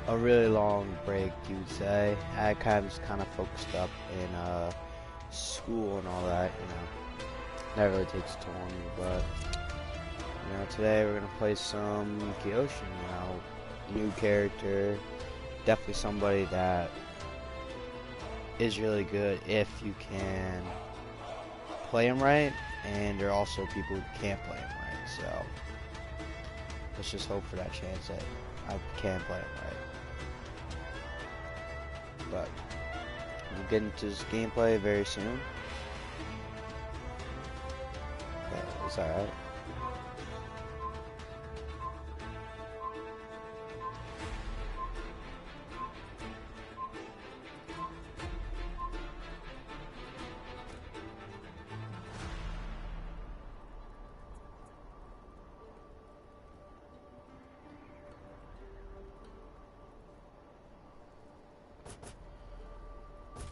a really long break, you'd say. I was kind of focused up in school and all that, you know. That really takes a toll on you, but you know, today we're gonna play some Kyoshin, you know, new character, definitely somebody that is really good if you can play him right, and there are also people who can't play him right, so let's just hope for that chance that I can play him right. But we'll get into this gameplay very soon. But it's alright.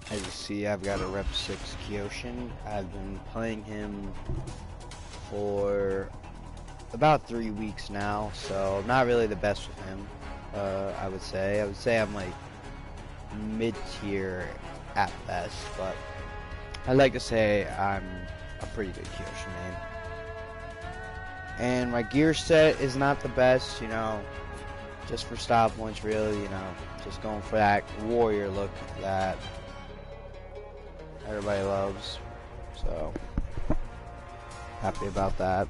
As you see, I've got a Rep 6 Kyoshin. I've been playing him for about 3 weeks now, so I'm not really the best with him, I would say. I would say I'm like mid-tier at best, but I'd like to say I'm a pretty good Kyoshin main. And my gear set is not the best, you know, just for style points really, you know, just going for that warrior look that everybody loves, so happy about that.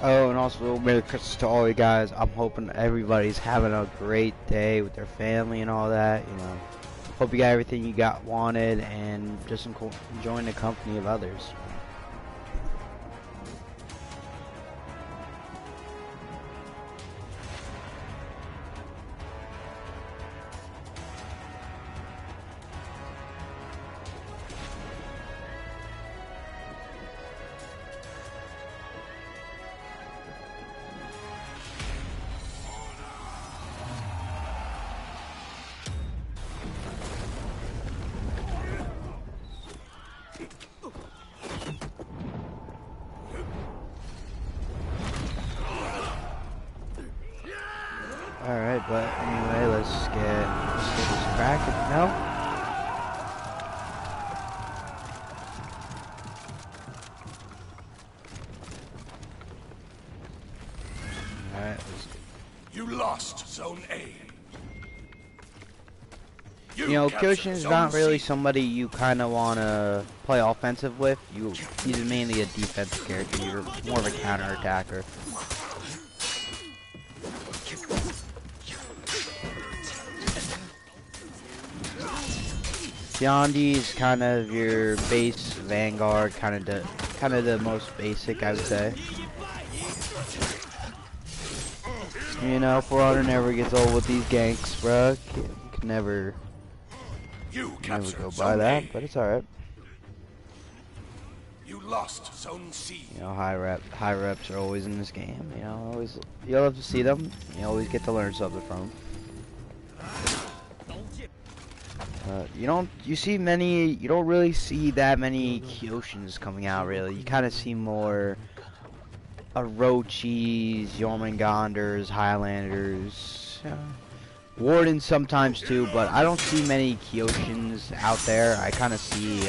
Oh, and also Merry Christmas to all you guys. I'm hoping everybody's having a great day with their family and all that, you know. Hope you got everything you wanted and just enjoying the company of others. Alright, but anyway, let's get this cracking. No? Alright, let's get... You lost Zone A. You know, Kyoshin is not really somebody you kind of want to play offensive with. He's mainly a defensive character. You're more of a counter-attacker. Yondi's kind of your base Vanguard, kind of the most basic, I would say. You know, For Honor never gets old with these ganks, bro. You can never go by that, but it's alright. You lost Zone C. You know, high reps are always in this game. You know, you'll have to see them. You always get to learn something from them. You don't really see that many Kyoshins coming out, really. You kind of see more Orochis, Jormungandrs, Highlanders, Wardens sometimes too, but I don't see many Kyoshins out there. I kind of see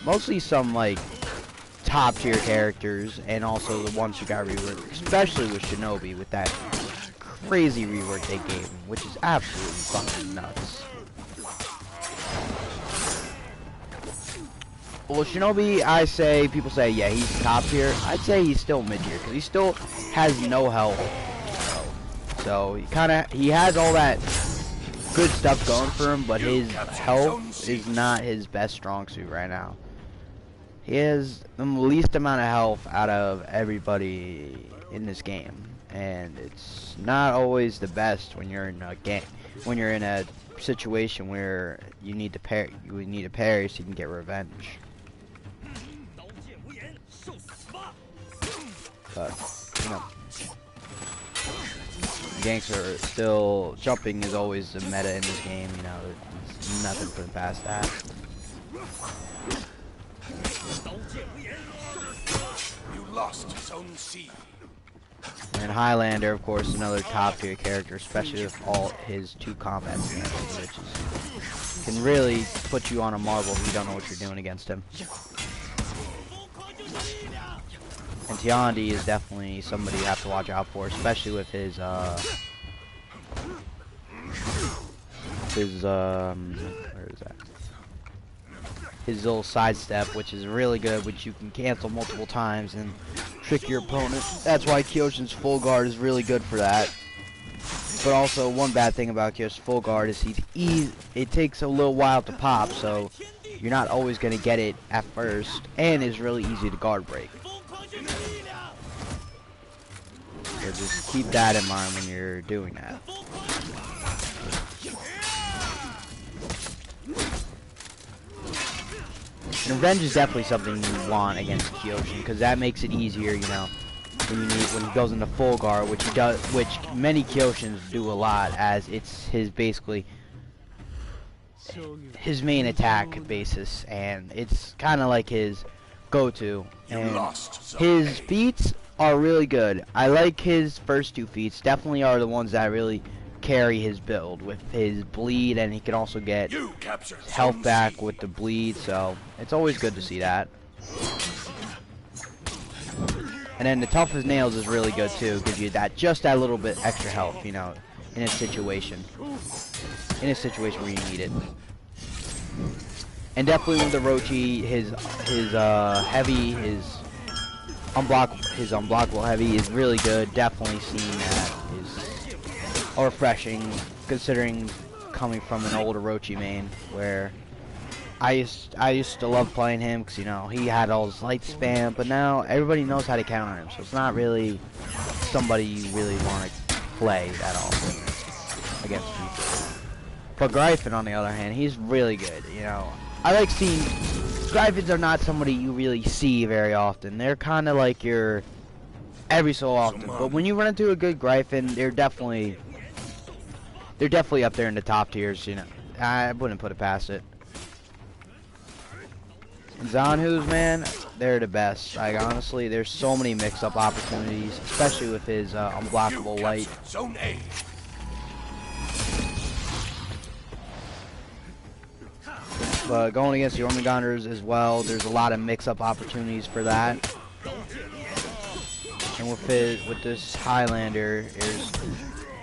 mostly some like top tier characters, and also the ones who got reworked, especially with Shinobi with that crazy rework they gave him, which is absolutely fucking nuts. Well, Shinobi, I say, people say, yeah, he's top tier. I'd say he's still mid tier, because he still has no health. So, he has all that good stuff going for him, but his health is not his best strong suit right now. He has the least amount of health out of everybody in this game, and it's not always the best when you're in a game, when you're in a situation where you need to parry, so you can get revenge. But you know, ganks are still jumping is always the meta in this game. You know, there's nothing putting past that. You lost Zone C. And Highlander, of course, another top tier character, especially with all his 2 combat skills, which can really put you on a marble if you don't know what you're doing against him. And Tiandi is definitely somebody you have to watch out for, especially with his where is that? His little sidestep, which is really good, which you can cancel multiple times and trick your opponent. That's why Kyoshin's full guard is really good for that. But also, one bad thing about Kyoshin's full guard is it takes a little while to pop, so you're not always going to get it at first, and it's really easy to guard break. So just keep that in mind when you're doing that. And revenge is definitely something you want against Kyoshin, because that makes it easier, you know, when he goes into full guard, which many Kyoshins do a lot, as it's his basically his main attack basis, and it's kind of like his go-to. And his feats are really good. I like his first 2 feats. Definitely are the ones that really carry his build with his bleed, and he can also get health back with the bleed, so it's always good to see that. And then the tough as nails is really good too, gives you just that little bit extra health, you know, in a situation where you need it. And definitely with the Orochi, his heavy, his unblockable heavy is really good. Definitely seeing that is refreshing, considering coming from an old Orochi main, where I used to love playing him because, you know, he had all his light spam, but now everybody knows how to counter him, so it's not really somebody you really want to play that often against people. But Gryphon, on the other hand, he's really good, you know. I like seeing Gryphons are not somebody you really see very often. They're kind of like your every so often, but when you run into a good Gryphon, they're definitely up there in the top tiers, you know. I wouldn't put it past it. And Zanhu's, man, they're the best. Like, honestly, there's so many mix-up opportunities, especially with his unblockable light. Zone A. But going against the Ormagonders as well, there's a lot of mix-up opportunities for that. And with this Highlander,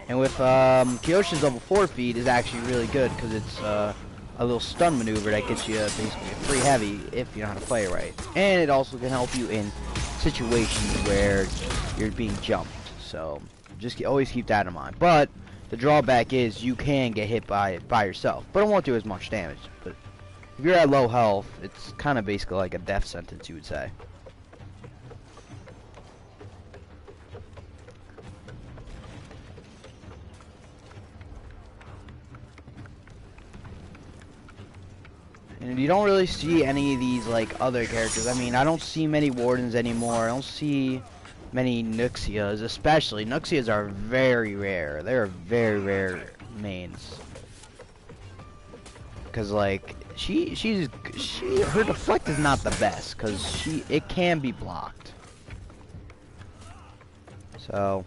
and with Kyoshin's level 4 feat is actually really good, because it's a little stun maneuver that gets you basically a free heavy if you know how to play it right. And it also can help you in situations where you're being jumped. So just always keep that in mind. But the drawback is you can get hit by it by yourself, but it won't do as much damage. But if you're at low health, it's kind of basically like a death sentence, you would say. And you don't really see any of these like other characters. I mean, I don't see many Wardens anymore. I don't see many Nuxias, especially. Nuxias are very rare. They're very rare mains. Cause like her deflect is not the best, cause it can be blocked. So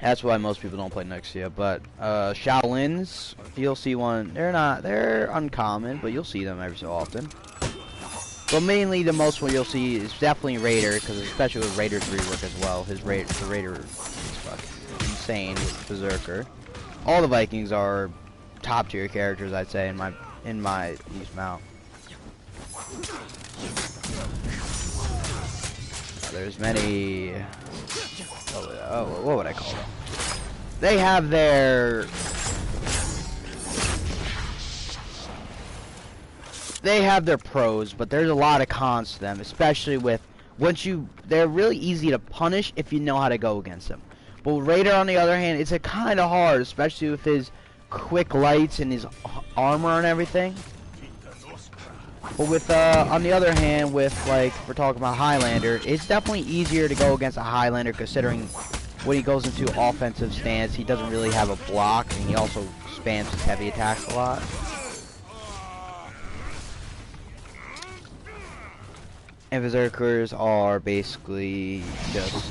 that's why most people don't play Nuxia. But Shaolins, you'll see one. They're uncommon, but you'll see them every so often. But mainly the most one you'll see is definitely Raider, because especially with Raider's rework as well. The Raider is fucking insane with Berserker. All the Vikings are top tier characters, I'd say, in my use mount. there's many. What would I call them? They have their. They have their pros, but there's a lot of cons to them, especially with they're really easy to punish if you know how to go against them. But Raider, on the other hand, it's a kind of hard, especially with his quick lights and his armor and everything. But with on the other hand, with like if we're talking about Highlander, it's definitely easier to go against a Highlander considering when he goes into offensive stance, he doesn't really have a block, and he also spams his heavy attacks a lot. And Berserkers are basically just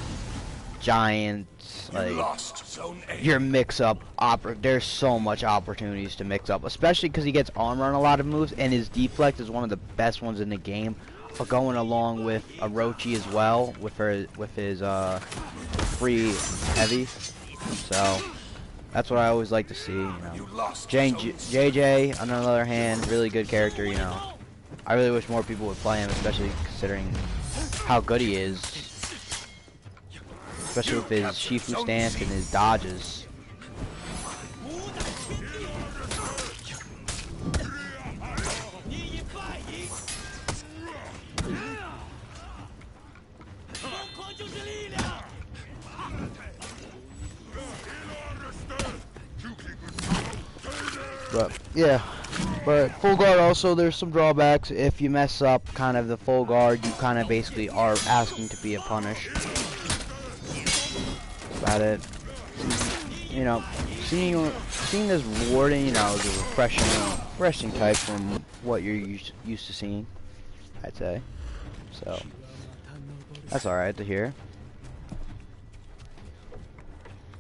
giants, like your mix-up. There's so much opportunities to mix up, especially because he gets armor on a lot of moves, and his deflect is one of the best ones in the game. Going along with Orochi as well, with his free heavy. So that's what I always like to see. You know, JJ on the other hand, really good character. You know. I really wish more people would play him, especially considering how good he is. Especially with his Shifu stance and his dodges. But, yeah. But full guard also, there's some drawbacks. If you mess up kind of the full guard, you kind of basically are asking to be punished. That's about it. You know, seeing this Warden, you know, is a refreshing type from what you're used to seeing, I'd say. So, that's alright to hear.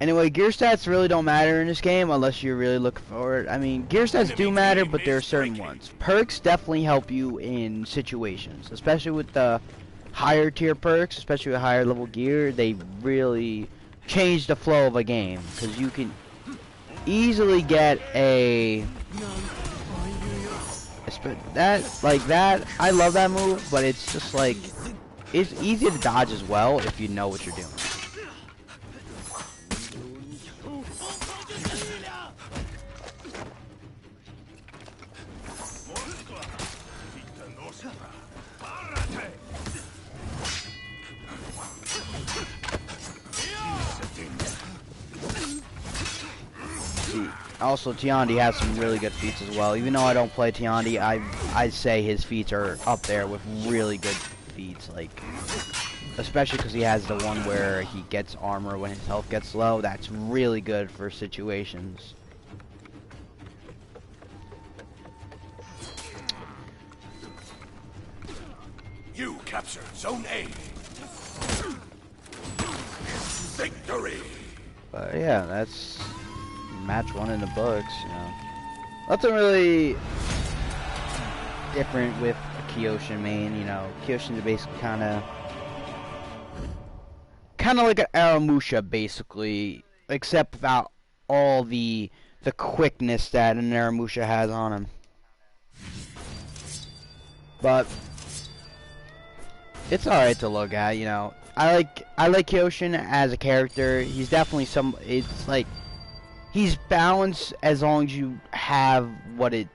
Anyway, gear stats really don't matter in this game unless you're really looking for it. I mean, gear stats do matter, but there are certain ones. Perks definitely help you in situations, especially with the higher tier perks, especially with higher level gear. They really change the flow of a game, because you can easily get I love that move, but it's just like, it's easy to dodge as well if you know what you're doing. Also, Tiandi has some really good feats as well. Even though I don't play Tiandi, I'd say his feats are up there with really good feats. Like, especially because he has the one where he gets armor when his health gets low. That's really good for situations. You captured Zone A. Victory. But yeah, that's match 1 in the books, you know. Nothing really different with Kyoshin main, you know. Kyoshin's basically kind of like an Aramusha, basically, except without all the quickness that an Aramusha has on him. But it's alright to look at, you know. I like Kyoshin as a character. He's definitely it's like, he's balanced as long as you have what it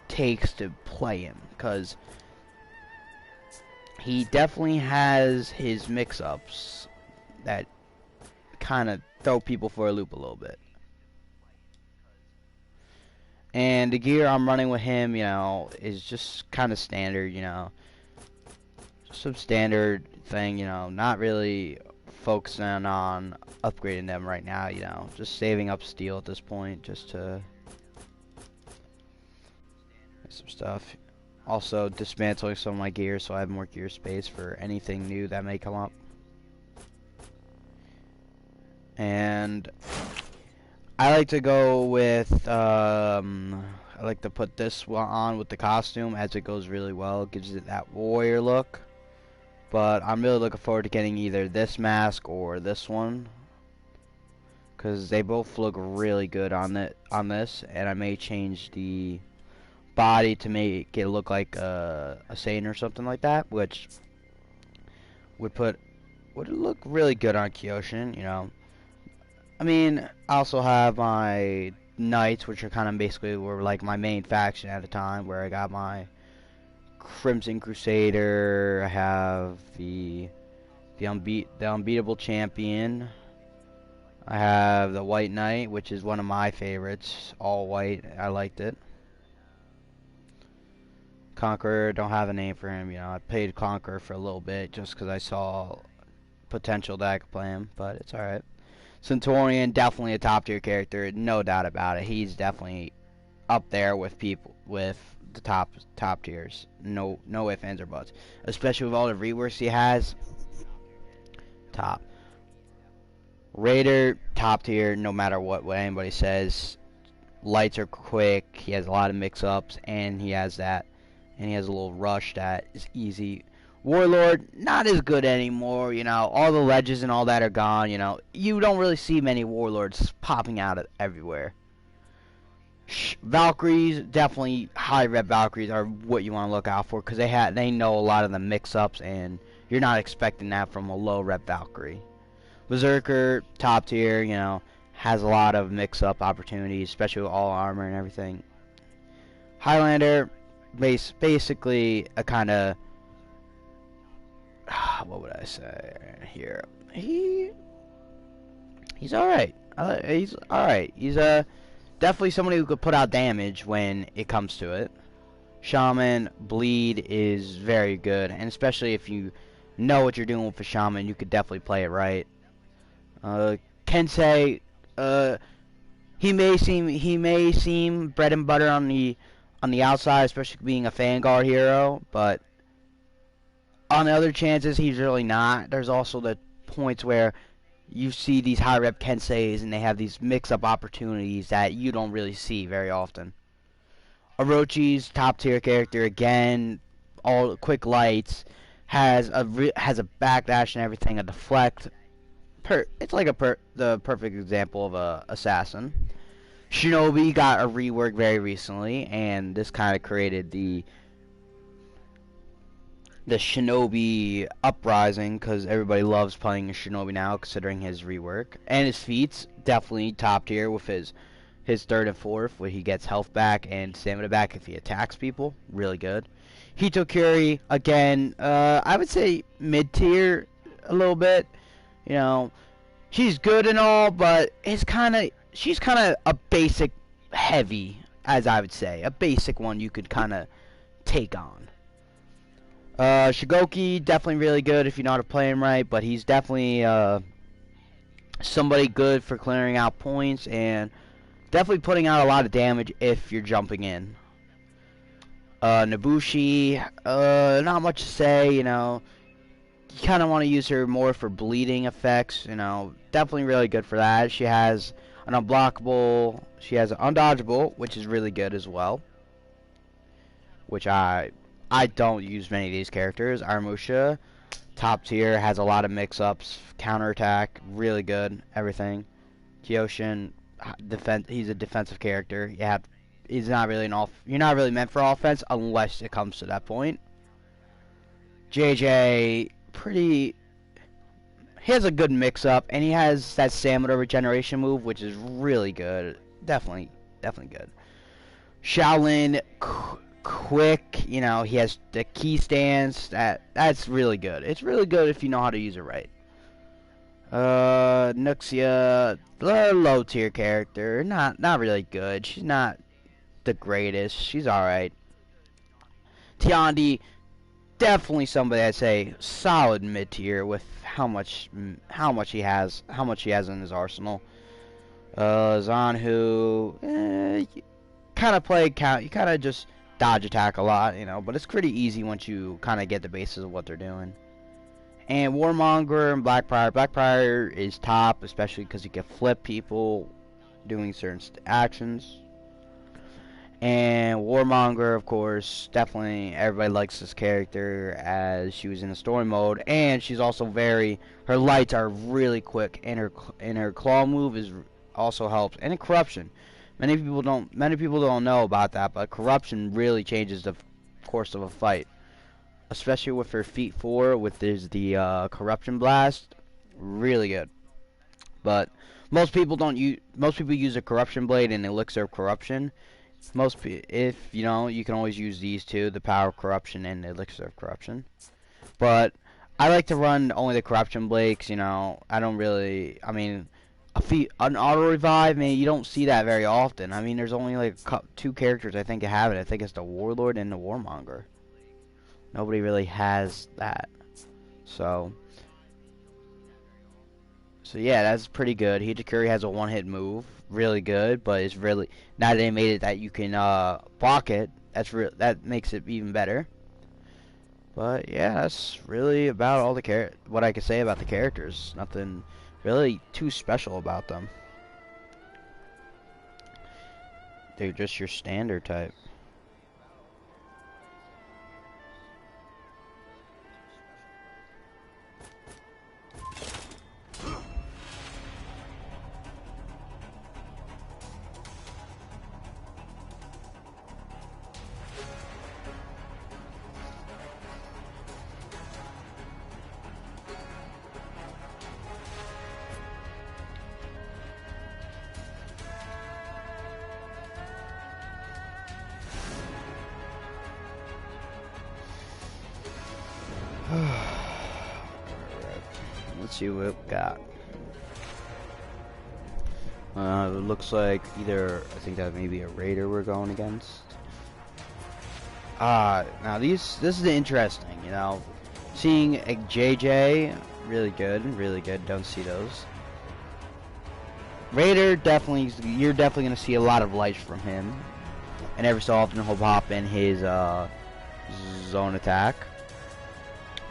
takes to play him, because he definitely has his mix-ups that kind of throw people for a loop a little bit. And the gear I'm running with him, you know, is just kind of standard, you know. Some standard thing, you know, not really focusing on upgrading them right now, you know, just saving up steel at this point just to get some stuff. Also dismantling some of my gear so I have more gear space for anything new that may come up. And I like to go with I like to put this one on with the costume, as it goes really well. It gives it that warrior look. But I'm really looking forward to getting either this mask or this one, because they both look really good on this, and I may change the body to make it look like a Satan or something like that, which would look really good on Kyoshin, you know. I mean, I also have my Knights, which are kind of basically were like my main faction at the time, where I got my Crimson Crusader. I have the unbeatable champion. I have the White Knight, which is one of my favorites, all white. I liked it. Conqueror, don't have a name for him. You know, I played Conqueror for a little bit just because I saw potential that I could play him, but it's all right. Centurion, definitely a top tier character, no doubt about it. He's definitely up there with the top tiers. No ifs, ands, or buts. Especially with all the reworks he has. Top. Raider, top tier, no matter what anybody says. Lights are quick. He has a lot of mix-ups, and he has a little rush that is easy. Warlord, not as good anymore, you know. All the ledges and all that are gone, you know. You don't really see many Warlords popping out everywhere. Valkyries, definitely high rep Valkyries are what you want to look out for, because they know a lot of the mix-ups, and you're not expecting that from a low rep Valkyrie. Berserker, top tier, you know, has a lot of mix-up opportunities, especially with all armor and everything. Highlander, basically a kind of, what would I say here? He's all right. He's all right. He's definitely somebody who could put out damage when it comes to it. Shaman, bleed is very good, and especially if you know what you're doing with a shaman, you could definitely play it right. Kensei, he may seem bread and butter on the outside, especially being a Vanguard hero, but on the other chances, he's really not. There's also the points where you see these high rep Kenseis and they have these mix-up opportunities that you don't really see very often. Orochi's top tier character again, all quick lights, has a backdash and everything, a deflect. It's like the perfect example of a assassin. Shinobi got a rework very recently, and this kind of created the Shinobi uprising, because everybody loves playing a Shinobi now, considering his rework. And his feats, definitely top tier with his third and fourth, where he gets health back and stamina back if he attacks people. Really good. Hitokuri, again, I would say mid tier a little bit. You know, she's good and all, but she's kind of a basic heavy, as I would say. A basic one you could kind of take on. Shigoki, definitely really good if you know how to play him right, but he's definitely somebody good for clearing out points and definitely putting out a lot of damage if you're jumping in. Nobushi, not much to say, you know. You kind of want to use her more for bleeding effects, you know. Definitely really good for that. She has an unblockable, she has an undodgeable, which is really good as well. Which I don't use many of these characters. Armusha, top tier, has a lot of mix-ups, counterattack, really good, everything. Kyoshin, he's a defensive character. He's not really you're not really meant for offense unless it comes to that point. JJ, he has a good mix-up, and he has that stamina regeneration move, which is really good. Definitely good. Shaolin, quick, you know, he has the key stance. That's really good. It's really good if you know how to use it right. Nuxia, low tier character, not really good. She's not the greatest. She's all right. Tiandi, definitely somebody I'd say solid mid tier with how much he has in his arsenal. Zanhu, kind of play count. You kind of just dodge attack a lot, you know, but it's pretty easy once you kind of get the basis of what they're doing. And Warmonger and Blackbriar. Blackbriar is top, especially because you can flip people doing certain actions. And Warmonger, of course, definitely everybody likes this character as she was in the story mode, and she's also her lights are really quick, and her claw move also helps. And in corruption, many people don't know about that, but corruption really changes the course of a fight. especially with her feat 4, with the corruption blast, really good. But most people don't use. Most people use a corruption blade and elixir of corruption. If you know, you can always use these two, the power of corruption and elixir of corruption. But I like to run only the corruption blade 'cause, you know, I don't really. I mean, an auto revive, man, you don't see that very often. I mean, there's only like two characters I think that have it. I think it's the warlord and the warmonger. Nobody really has that. So yeah, that's pretty good. Hitakuri has a one-hit move, really good, but it's really now they made it that you can block it. That makes it even better. But yeah, that's really about all what I could say about the characters. Nothing really too special about them. They're just your standard type. Let's see what we got. It looks like I think that may be a raider we're going against. Now this is interesting, you know. Seeing a JJ, really good, don't see those. Raider, you're definitely gonna see a lot of life from him. And every so often he'll pop in his zone attack.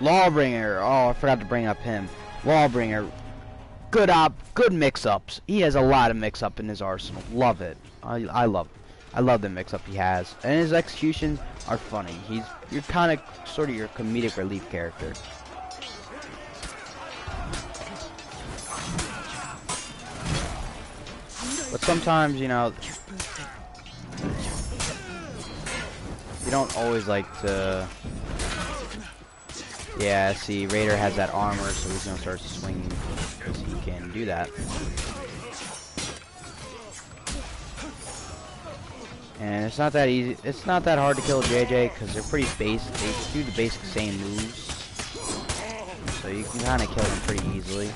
Lawbringer, oh, I forgot to bring up him. Lawbringer, good mix-ups. He has a lot of mix-up in his arsenal. Love it. I love the mix-up he has, and his executions are funny. You're kind of sort of your comedic relief character. But sometimes, you know, you don't always like to. Yeah, see, Raider has that armor, so he's gonna start swinging because he can do that. And it's not that easy. It's not that hard to kill JJ because they're pretty basic. They do the basic same moves, so you can kind of kill them pretty easily.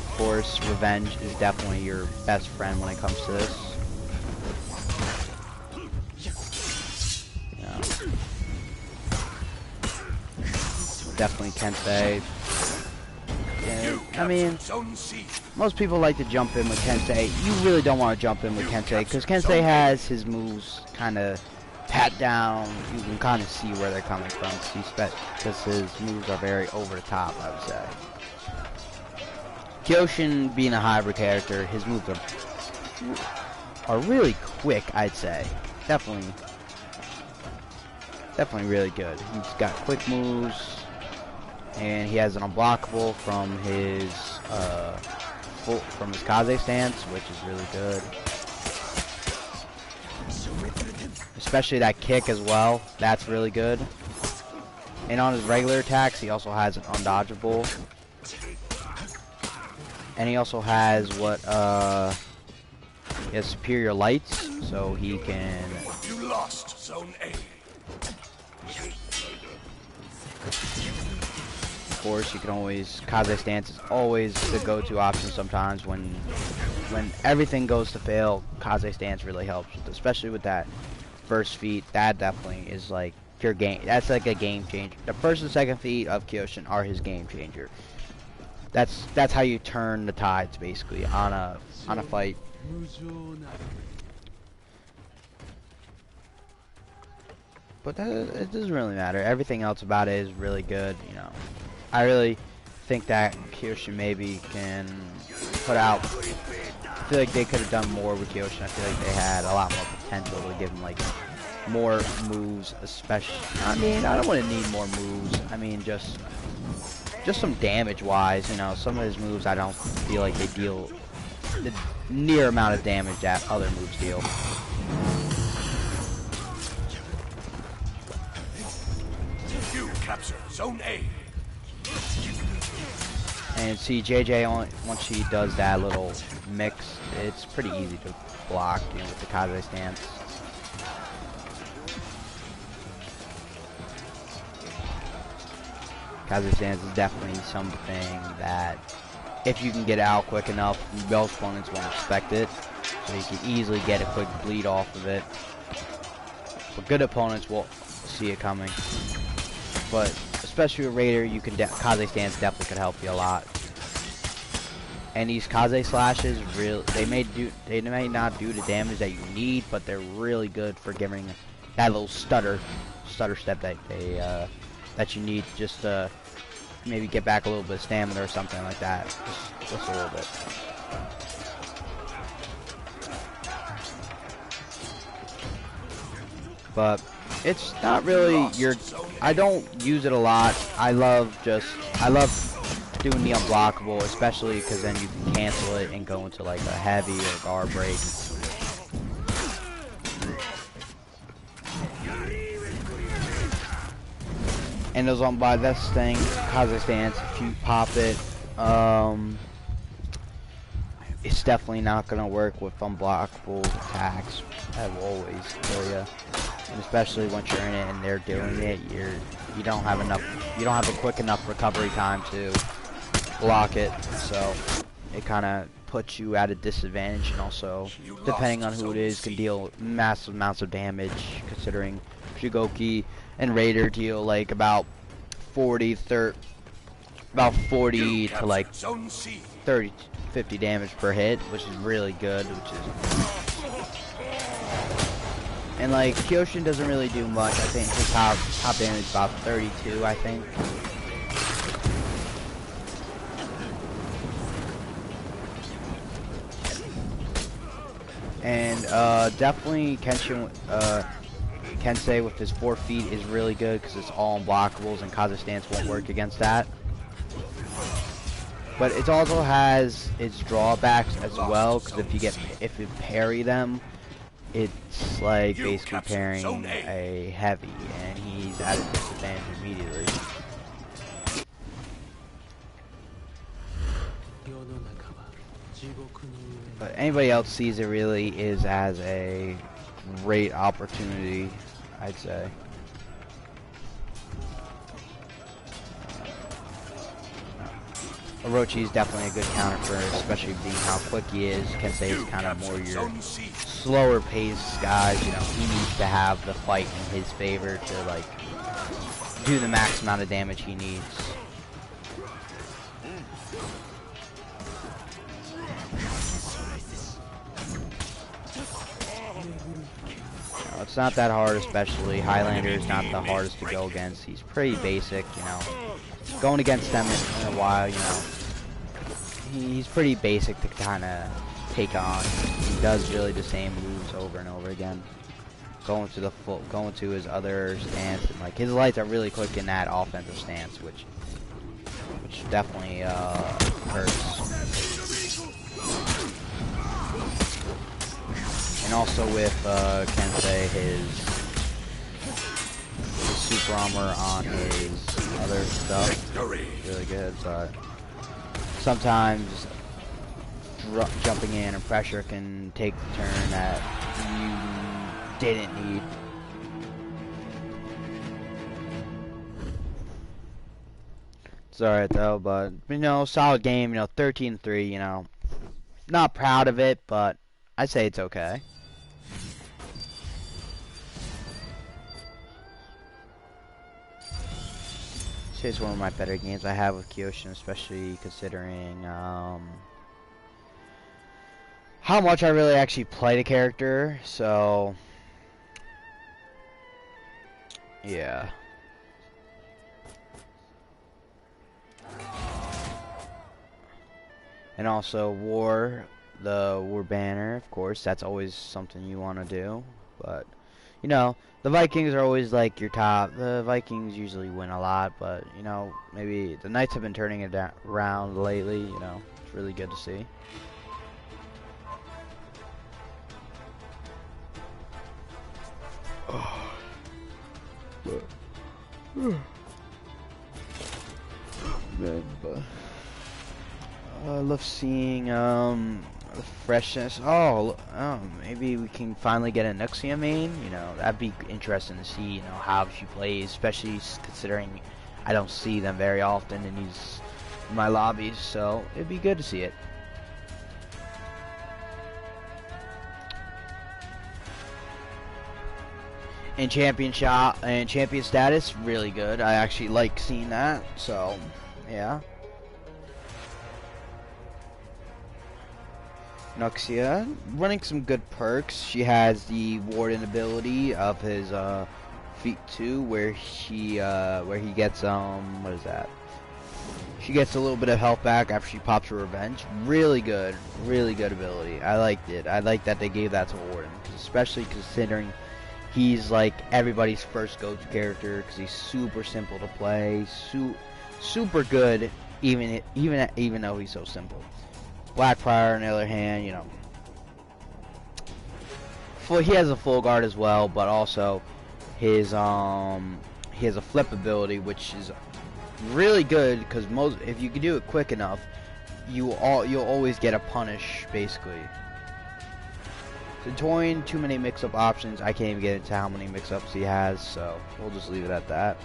Of course, revenge is definitely your best friend when it comes to this. Definitely Kensei. Yeah, I mean, most people like to jump in with Kensei. You really don't want to jump in with Kensei because Kensei has his moves kind of pat down. You can kind of see where they're coming from because his moves are very over the top, I would say. Kyoshin, being a hybrid character, his moves are really quick, I'd say. Definitely really good. He's got quick moves. And he has an unblockable from his Kaze stance, which is really good. Especially that kick as well. That's really good. And on his regular attacks, he also has an undodgeable. And he also has he has superior lights, so he can. You lost Zone A. Of course, you can always Kaze stance is always the go-to option sometimes when everything goes to fail. Kaze stance really helps, especially with that first feat. That definitely is like your game. That's like a game changer. The first and second feat of Kyoshin are his game changer. That's how you turn the tides basically on a fight. But it doesn't really matter. Everything else about it is really good, you know. I really think that Kyoshin maybe can put out. I feel like they could have done more with Kyoshin. I feel like they had a lot more potential to give him like more moves, especially. I mean, I don't want to need more moves. I mean, just some damage-wise, you know. Some of his moves I don't feel like they deal the near amount of damage that other moves deal. You capture Zone A. And see, JJ, once she does that little mix, it's pretty easy to block, you know, with the Kaze stance. Kaze stance is definitely something that, if you can get out quick enough, most opponents won't expect it. So you can easily get a quick bleed off of it. But good opponents will see it coming. But especially with Raider, you can Kaze stance definitely could help you a lot. And these Kaze slashes, they may not do the damage that you need, but they're really good for giving that little stutter step that you need just to maybe get back a little bit of stamina or something like that. Just a little bit. But it's not really I don't use it a lot. I love doing the unblockable, especially because then you can cancel it and go into like a heavy or guard break. And those on by this thing, Kaze stance, if you pop it, it's definitely not gonna work with unblockable attacks. That will always kill you. And especially once you're in it and they're doing it, you don't have a quick enough recovery time to block it, so it kind of puts you at a disadvantage, and also depending on who it is can deal massive amounts of damage, considering Shigoki and Raider deal like about 40 to like 30 50 damage per hit, which is really good, and like Kyoshin doesn't really do much. I think his top damage is about 32, I think. And definitely Kensei with his 4 feet is really good because it's all unblockables, and Kaze stance won't work against that. But it also has its drawbacks as well, because if you parry them, it's like basically parrying a heavy, and he's at a disadvantage immediately. But anybody else sees it really is as a great opportunity, I'd say. Orochi is definitely a good counter for, especially being how quick he is. Kensei is kind of more your slower paced guys. You know, he needs to have the fight in his favor to like do the max amount of damage he needs. It's not that hard, especially Highlander is not the hardest to go against. He's pretty basic, you know. Going against them in a while, you know, he's pretty basic to kind of take on. He does really the same moves over and over again. Going to his other stance, and like his lights are really quick in that offensive stance, which definitely hurts. And also with Kensei, his super armor on his other stuff is really good, but sometimes jumping in and pressure can take the turn that you didn't need. It's alright though, but you know, solid game, you know, 13-3, you know. Not proud of it, but I'd say it's okay. It's one of my better games I have with Kyoshin, especially considering how much I really actually play the character, so yeah. And also the war banner, of course, that's always something you want to do, but you know, the Vikings are always like your top. The Vikings usually win a lot, but you know, maybe the Knights have been turning it around lately. You know, it's really good to see. Good, but I love seeing the freshness. Oh, maybe we can finally get a Nuxia main. You know, that'd be interesting to see. You know how she plays, especially considering I don't see them very often in my lobbies. So it'd be good to see it. And champion status, really good. I actually like seeing that. So, yeah. Nuxia running some good perks. She has the warden ability of his feat 2, where he gets what is that? She gets a little bit of health back after she pops her revenge. Really good ability. I liked it. I like that they gave that to warden, especially considering he's like everybody's first go-to character because he's super simple to play, super good, even though he's so simple. Blackfire, on the other hand, you know, he has a full guard as well, but also he has a flip ability, which is really good because if you can do it quick enough, you'll always get a punish basically. Centurion, too many mix-up options. I can't even get into how many mix-ups he has, so we'll just leave it at that.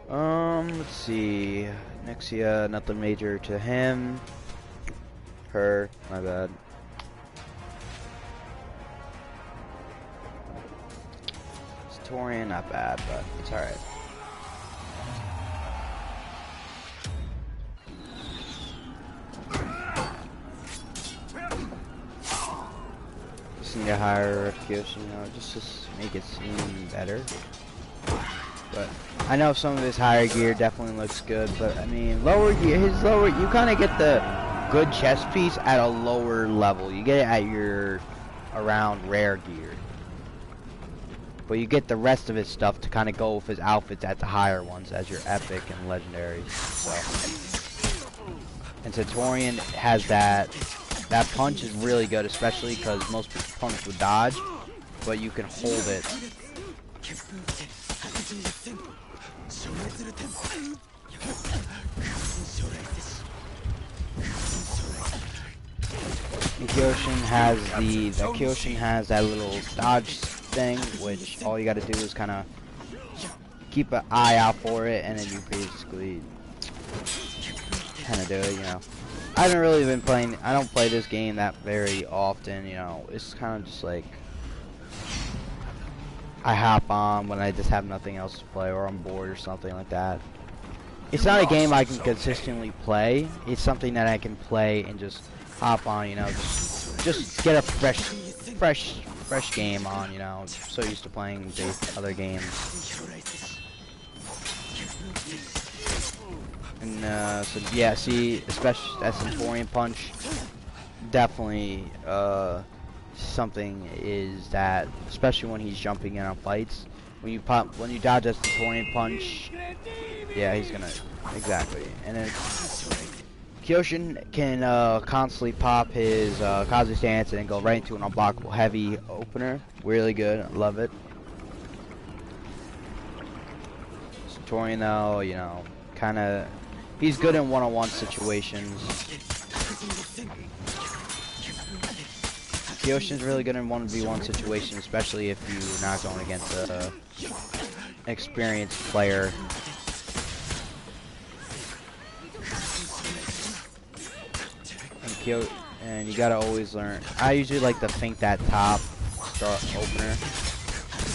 Let's see. Nexia, nothing major to him. Her, my bad. Centurion, not bad, but it's alright. Need a higher Kyoshin, you know, just to make it seem better. But I know some of his higher gear definitely looks good, but I mean, lower gear, you kind of get the good chest piece at a lower level. You get it at your around rare gear, but you get the rest of his stuff to kind of go with his outfits at the higher ones as your epic and legendary. So, and Centurion has that. That punch is really good, especially because most people punch with dodge, but you can hold it. And Kyoshin has that little dodge thing, which all you got to do is kind of keep an eye out for it, and then you basically kind of do it, you know. I haven't really been playing, I don't play this game that very often, you know, it's kind of just like, I hop on when I just have nothing else to play, or I'm bored or something like that. It's not a game I can consistently play, it's something that I can play and just hop on, you know, just get a fresh game on, you know, I'm so used to playing the other games. And so yeah, see, especially that Centurion punch, definitely something is that, especially when he's jumping in on fights, when you dodge that Centurion punch, yeah, he's gonna, exactly. And then Kyoshin can constantly pop his Kazu stance and then go right into an unblockable heavy opener. Really good, I love it. Centurion though, you know, kind of. He's good in one-on-one situations. Kyoshin's really good in 1v1 situations, especially if you're not going against an experienced player. And you gotta always learn. I usually like to think that top start opener,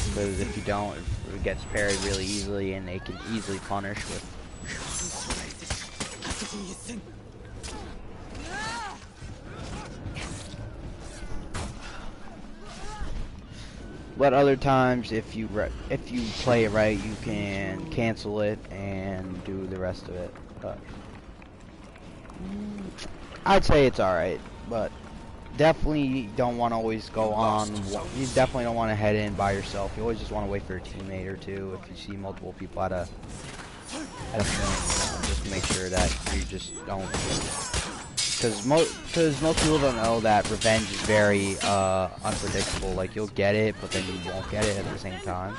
because if you don't, it gets parried really easily, and they can easily punish with. But other times, if you play it right, you can cancel it and do the rest of it. But I'd say it's alright, but definitely don't want to always go on. You definitely don't want to head in by yourself. You always just want to wait for a teammate or two. If you see multiple people at a thing, you know, just make sure that you just don't. Because most people don't know that revenge is very unpredictable. Like, you'll get it, but then you won't get it at the same time.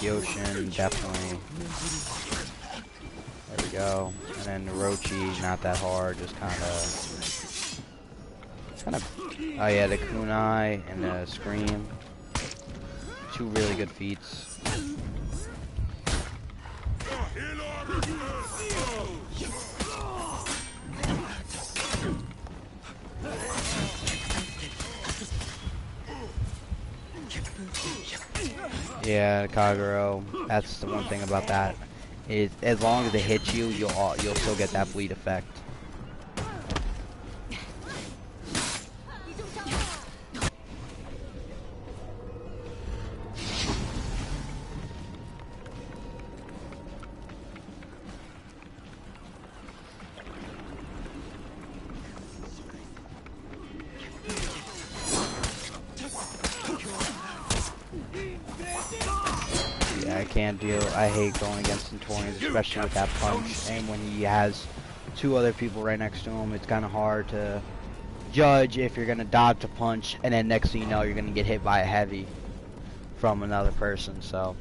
Kyoshin, definitely. There we go. And then Orochi, not that hard, just kind of. Oh yeah, the kunai and the scream. Two really good feats. Yeah, Kagero. That's the one thing about that. Is as long as it hits you, you'll still get that bleed effect. I hate going against Centurions, especially with that punch, and when he has two other people right next to him, it's kind of hard to judge if you're going to dodge a punch, and then next thing you know, you're going to get hit by a heavy from another person, so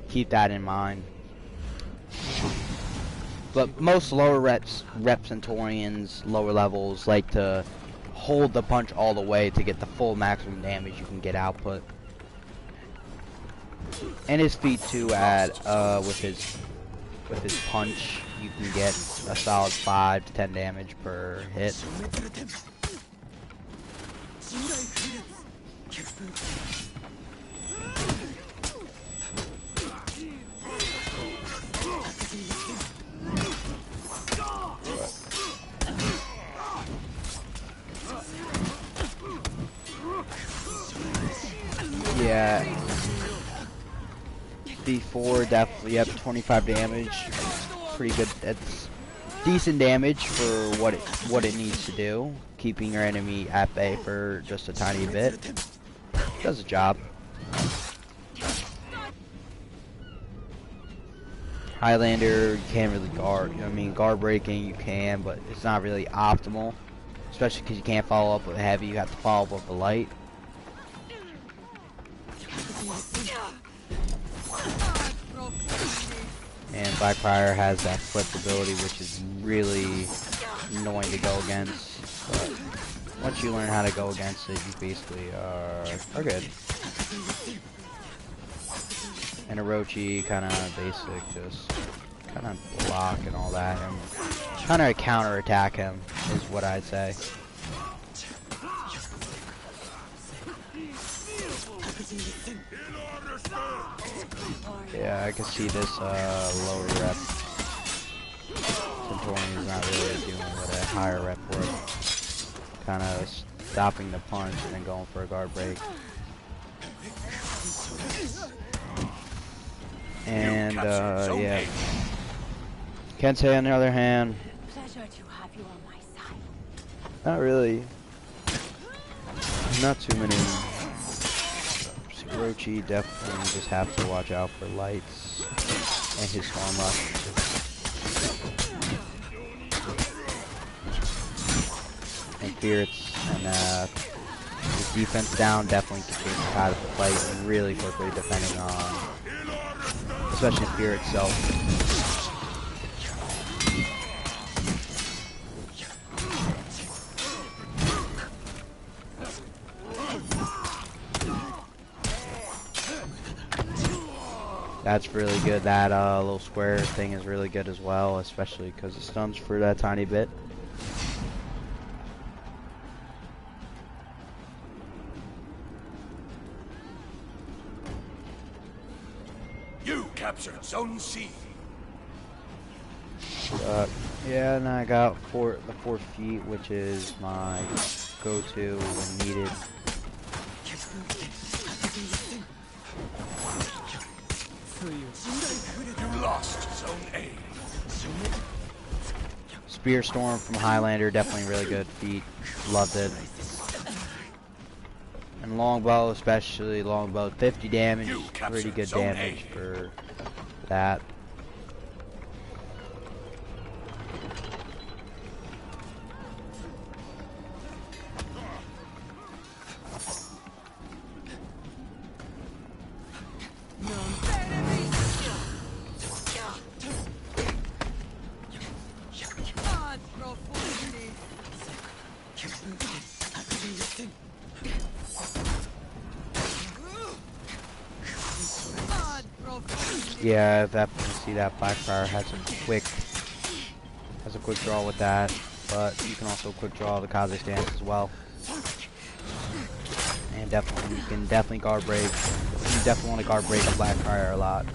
keep that in mind. But most lower rep Centurions, lower levels, like to hold the punch all the way to get the full maximum damage you can get output. And his feat too, with his punch, you can get a solid 5 to 10 damage per hit. Yeah. B4 definitely, yep, 25 damage. Pretty good. That's decent damage for what it needs to do. Keeping your enemy at bay for just a tiny bit. Does the job. Highlander, you can't really guard. I mean, guard breaking you can, but it's not really optimal. Especially because you can't follow up with a heavy. You have to follow up with a light. And Blackfire has that flip ability, which is really annoying to go against. But once you learn how to go against it, you basically are good. And Orochi, kind of basic, just kind of block and all that, and kind of counter attack him is what I'd say. Yeah, I can see this lower rep Centurion is not really doing what a higher rep would. Kind of stopping the punch and then going for a guard break. And yeah. Kensei on the other hand, not really. Not too many. Orochi definitely just have to watch out for lights and his storm rush. And Spirits and his defense down definitely can get out of the fight really quickly, depending on, especially Fear itself. That's really good. That little square thing is really good as well, especially because it stuns for that tiny bit. You captured Zone C. Yeah, and I got the 4 feet, which is my go-to when needed. You lost Zone A. Spear Storm from Highlander, definitely really good feat. Loved it. And Longbow, especially Longbow, 50 damage, pretty good damage for that. Yeah, definitely see that Blackfire has a quick draw with that, but you can also quick draw the Kaze stance as well. And definitely, you can definitely guard break. You definitely want to guard break a Blackfire a lot.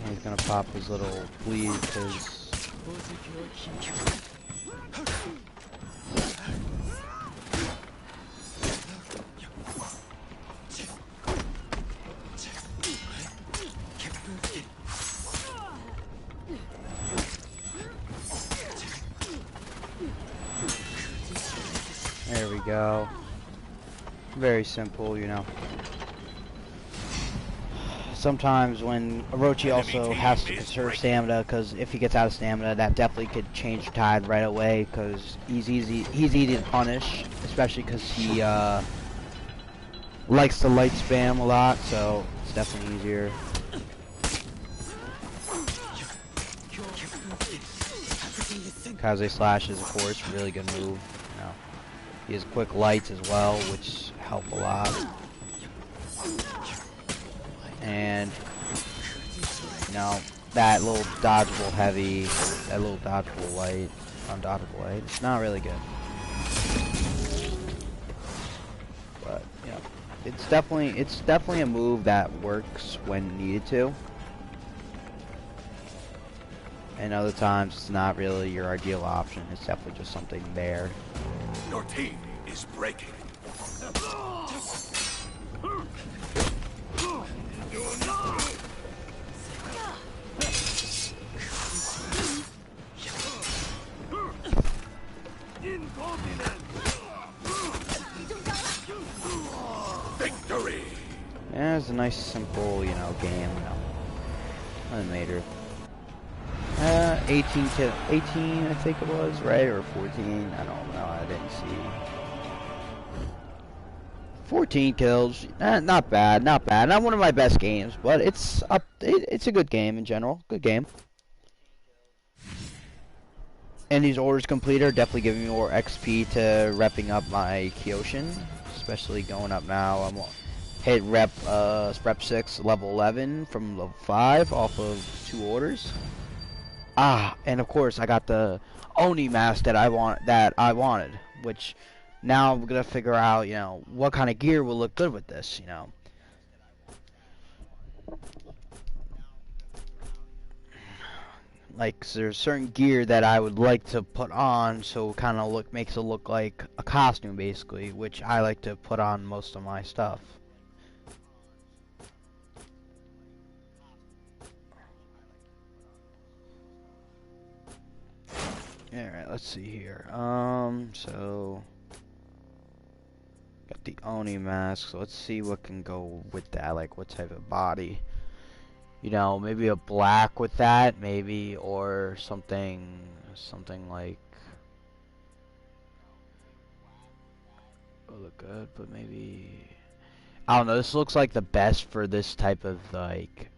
He's gonna pop his little bleed because there we go. Very simple, you know. Sometimes when Orochi also has to conserve stamina, because if he gets out of stamina, that definitely could change the tide right away, because he's easy to punish, especially because he likes to light spam a lot, so it's definitely easier. Kaze slash is, of course, a really good move. You know, he has quick lights as well, which help a lot. And you know, that little dodgeable heavy, that little dodgeable light, undodgeable light, it's not really good. But you know, it's definitely a move that works when needed to. And other times it's not really your ideal option. It's definitely just something there. Your team is breaking. Victory. Yeah, it's a nice, simple, you know, game. You know, nothing major. 18 to 18, I think it was, right? Or 14? I don't know. I didn't see. 14 kills. Not bad. Not bad. Not one of my best games, but it's up. It's a good game in general. Good game. And these orders complete are definitely giving me more XP to repping up my Kyoshin, especially going up now. I'm hit rep 6 level 11 from level 5 off of 2 orders. And of course I got the Oni mask that I wanted, which now I'm gonna figure out, you know, what kind of gear will look good with this, you know. Like, there's certain gear that I would like to put on, so it kind of makes it look like a costume, basically, which I like to put on most of my stuff. Alright, let's see here. So got the Oni mask, so let's see what can go with that, like what type of body. You know, maybe a black with that, maybe, or something like, will look good, but maybe, I don't know, this looks like the best for this type of, like,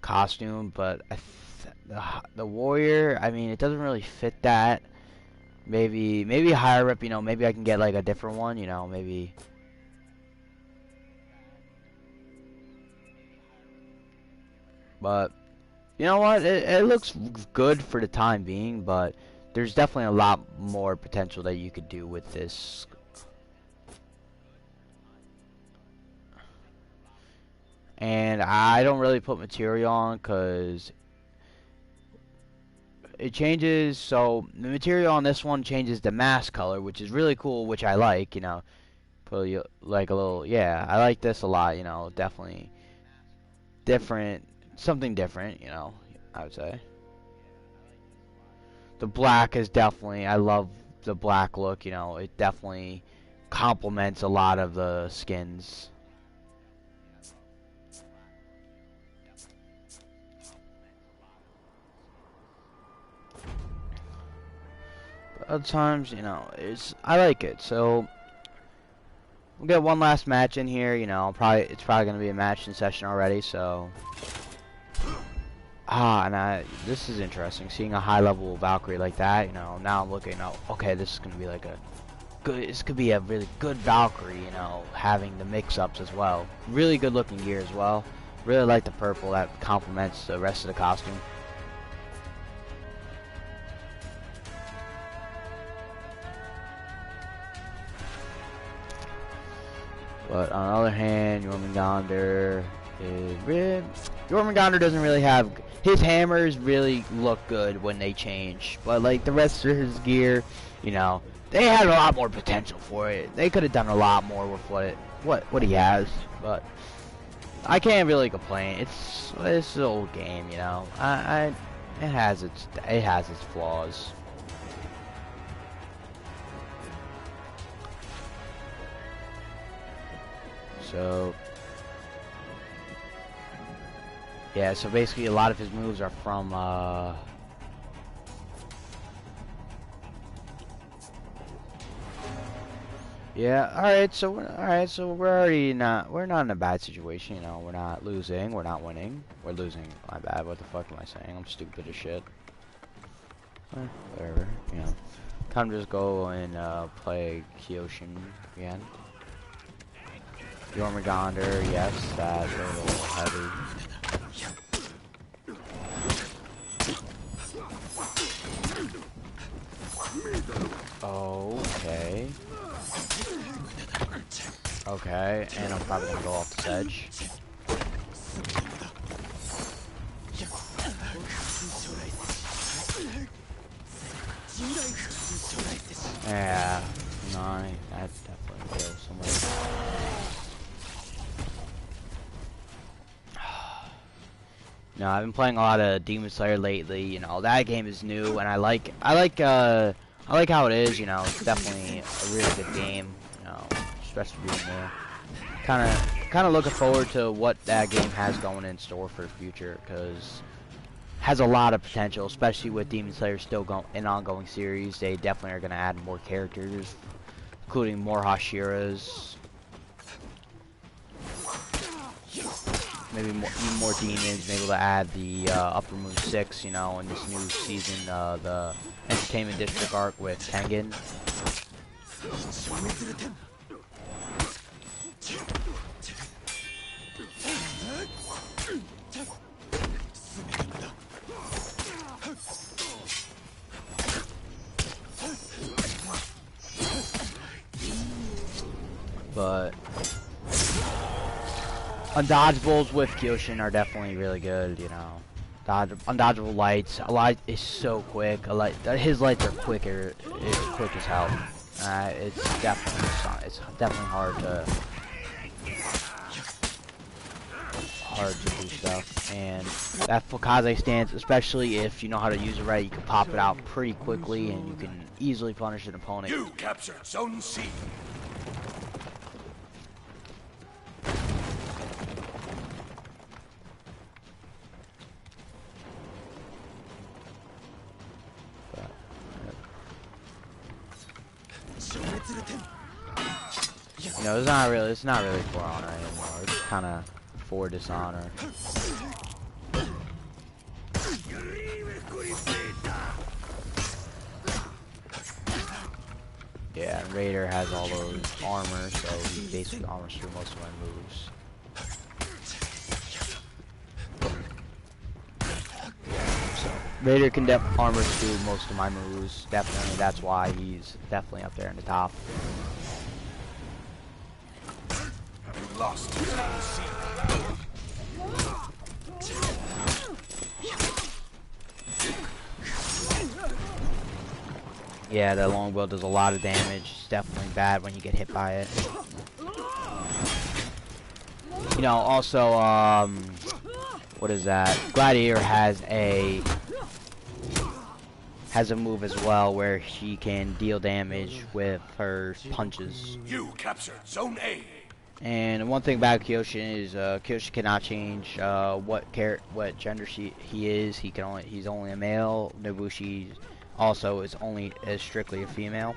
costume, but the warrior, I mean, it doesn't really fit that. Maybe higher up, you know, maybe I can get, like, a different one, you know, maybe. But you know what? It looks good for the time being, but there's definitely a lot more potential that you could do with this. And I don't really put material on because it changes. So the material on this one changes the mask color, which is really cool, which I like. You know, put like a little. Yeah, I like this a lot. You know, definitely different, something different. You know, I would say. The black is definitely, I love the black look, you know, it definitely complements a lot of the skins. But other times, you know, I like it. So we'll get one last match in here. You know, it's probably gonna be a match in session already. So, this is interesting. Seeing a high level Valkyrie like that. You know, now I'm looking. Oh, okay, this is gonna be like a good. This could be a really good Valkyrie. You know, having the mix-ups as well. Really good looking gear as well. Really like the purple that complements the rest of the costume. But on the other hand, Jormungandr doesn't really have his hammers really look good when they change, but like the rest of his gear, you know, they had a lot more potential for it. They could have done a lot more with what he has, but I can't really complain. It's an old game, you know. It has its flaws. So yeah, so basically a lot of his moves are from yeah, alright, so we're not in a bad situation, you know. We're not losing, we're not winning. We're losing, my bad, what the fuck am I saying? I'm stupid as shit. Whatever, you know. Time to just go and play Kyoshin again. Jormungandr, yes, that's a little heavy. Okay. Okay, and I'm probably gonna go off the edge. Yeah, no, that's definitely kills somebody. No, I've been playing a lot of Demon Slayer lately. You know, that game is new, and I like how it is. You know, it's definitely a really good game. You know, especially being new. Kind of looking forward to what that game has going in store for the future, because has a lot of potential, especially with Demon Slayer still an ongoing series. They definitely are going to add more characters, including more Hashiras. Maybe more demons, maybe to add the Upper Moon 6, you know, in this new season, the Entertainment District arc with Tengen. But undodgeables with Kyoshin are definitely really good, you know. Undodgeable lights. A light is so quick. His lights are quick as hell. It's definitely hard to do stuff. And that Fukaze stance, especially if you know how to use it right, you can pop it out pretty quickly and you can easily punish an opponent. You captured Zone C. You know, it's not really for honor anymore. It's kind of for dishonor. Yeah, and Raider has all those armor, so he basically armors through most of my moves. So Raider can armor through most of my moves. Definitely, that's why he's definitely up there in the top. Lost. Yeah, the longbow does a lot of damage. It's definitely bad when you get hit by it. You know, also, what is that? Gladiator has a move as well where she can deal damage with her punches. You captured Zone A. And one thing about Kyoshin is Kyoshin cannot change what gender he is. He's only a male. Nobushi also is strictly a female.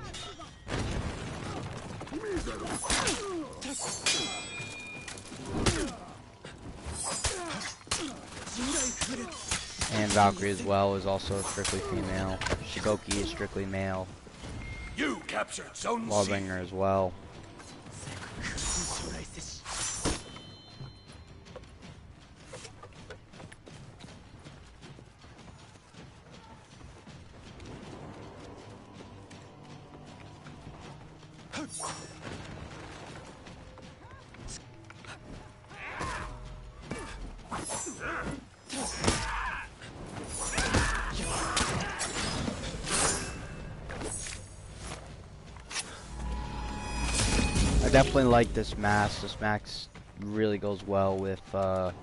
And Valkyrie as well is also strictly female. Shikoki is strictly male. You captured Zone C. Lawbringer as well. I definitely like this mask. This mask really goes well with You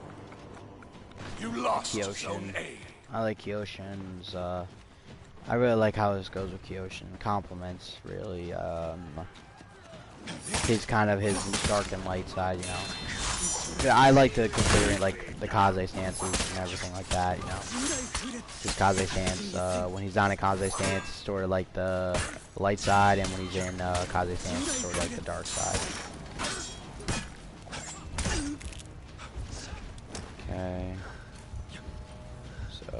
lost Kyoshin. Zone A. I like Kyoshin's. I really like how this goes with Kyoshin. Compliments really. His kind of his dark and light side, you know. Yeah, I like to consider like the Kaze stances and everything like that, you know. His Kaze stance, when he's not in Kaze stance, it's sort of like the light side, and when he's in Kaze stance, it's sort of like the dark side. Okay. So.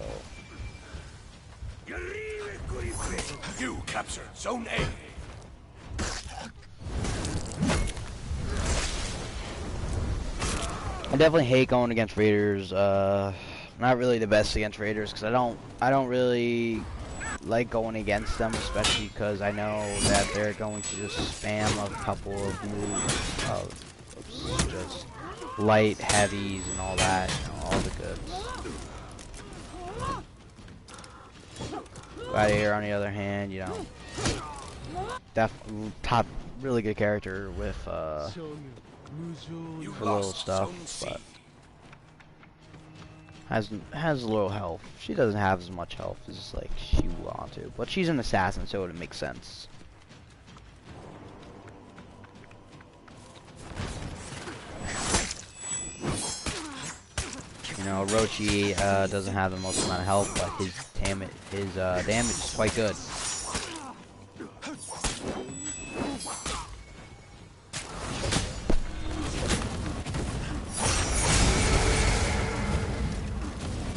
You captured Zone A. I definitely hate going against Raiders. Not really the best against Raiders because I don't really like going against them, especially because I know that they're going to just spam a couple of moves of just light heavies and all that, you know, all the goods. Gladiator, on the other hand, you know, top really good character with for little stuff, but has a little health. She doesn't have as much health as like she would want to, but she's an assassin, so it makes sense. You know, Orochi doesn't have the most amount of health, but his damage is quite good.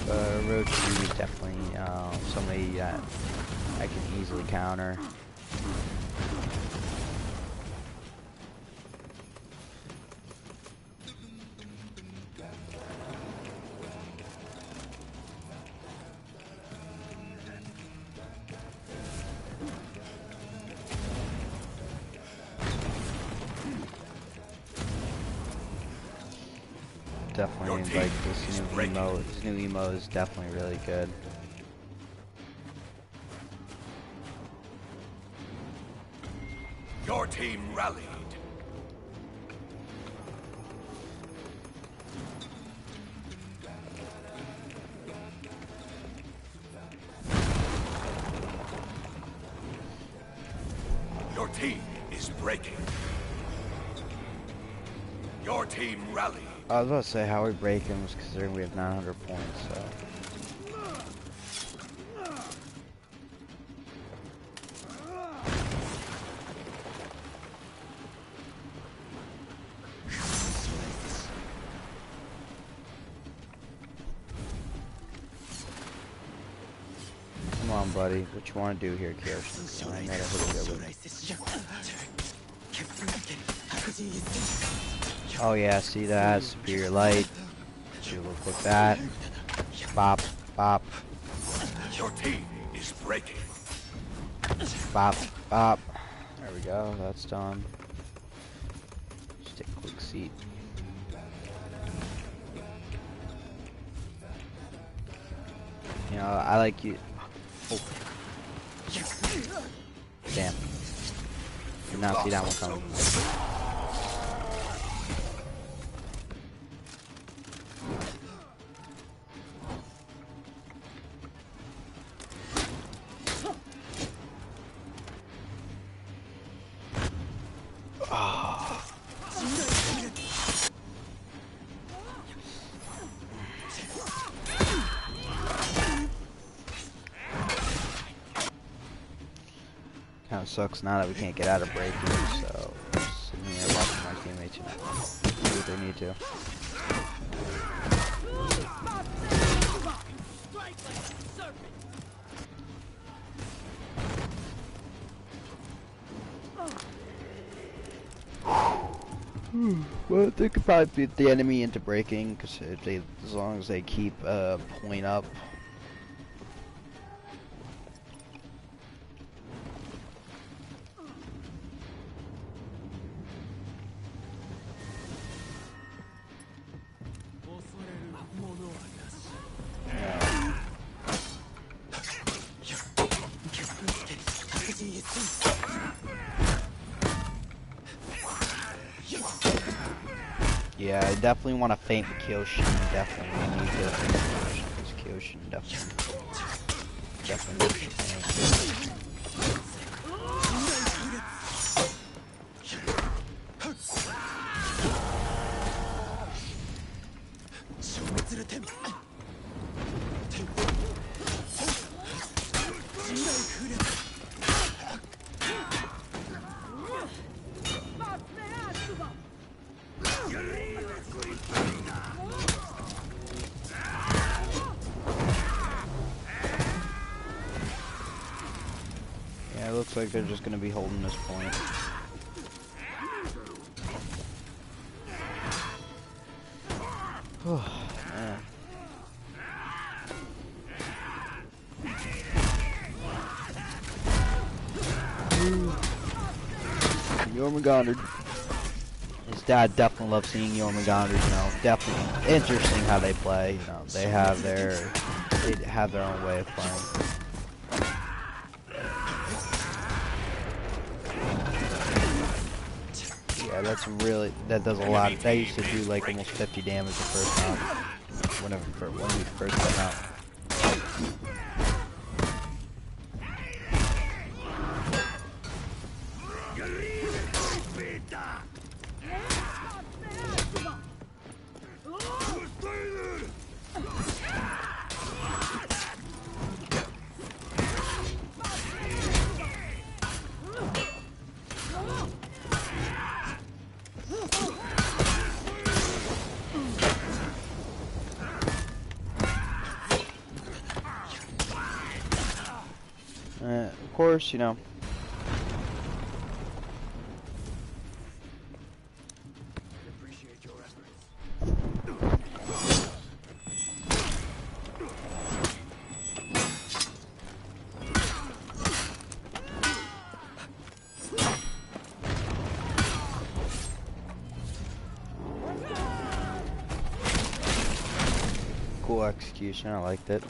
Orochi is definitely somebody that I can easily counter. Definitely like this new emote. This new emote is definitely really good. Your team rallied. Your team is breaking. Your team rallied. I was about to say how we break him was considering we have 900 points, so. Come on, buddy. What you want to do here, Kyoshin? I gotta hit you with. Oh yeah, see that? Superior light. Do a little quick that. Bop, bop. Your team is breaking. Bop, bop. There we go, that's done. Just take a quick seat. You know, I like you. Oh. Damn. Did not see that one coming. Kind of sucks now that we can't get out of breaking, so I'm just sitting here watching my teammates to do what they need to. Well, they could probably beat the enemy into breaking, because as long as they keep point up. Yeah, I definitely want to feint the Kyoshin. Definitely need to feint the Kyoshin, because Kyoshin definitely needs to feint. Yeah, it looks like they're just going to be holding this point. Man. Jormungandr. His dad definitely loves seeing Jormungandr, you know, definitely interesting how they play, you know, they have their own way of playing. Yeah, that does a lot. That used to do like almost 50 damage the first time, when we first came out. Of course, you know. Appreciate your efforts. Cool execution, I liked it.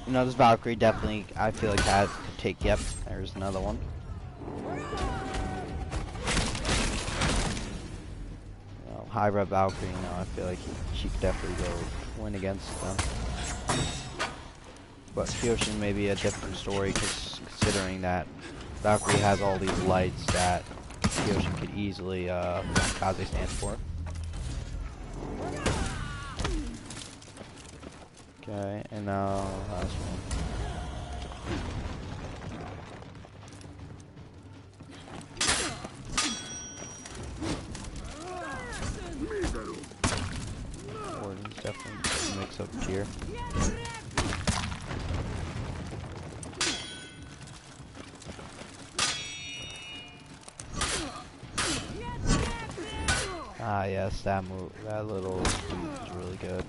You know, this Valkyrie definitely, I feel like, could take, yep, there's another one. You know, high rep Valkyrie, you know, I feel like she could definitely go win against them. But Kyoshin may be a different story, considering that Valkyrie has all these lights that Kyoshin could easily, Kaze stands for. Okay, and now last one. Warden's definitely a mix-up tier. Ah, yes, that move, that little sweep is really good.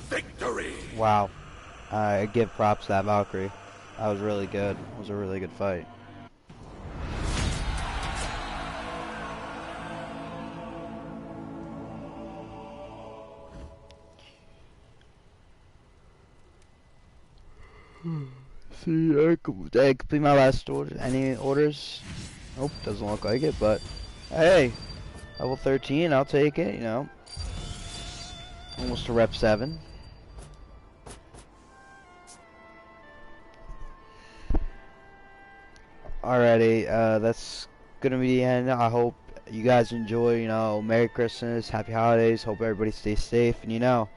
Victory! Wow. I give props to that Valkyrie. That was really good. It was a really good fight. see. Did I complete my last order? Any orders? Nope, doesn't look like it, but hey, level 13, I'll take it, you know. Almost to rep 7. Alrighty, that's gonna be the end. I hope you guys enjoy, you know, Merry Christmas, Happy Holidays, hope everybody stays safe, and you know,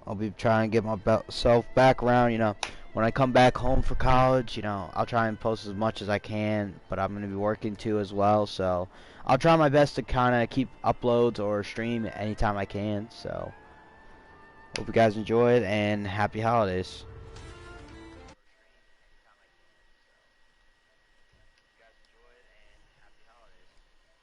I'll be trying to get myself back around, you know, when I come back home for college, you know, I'll try and post as much as I can, but I'm gonna be working too as well, so I'll try my best to kind of keep uploads or stream anytime I can, so hope you guys enjoy it, and Happy Holidays.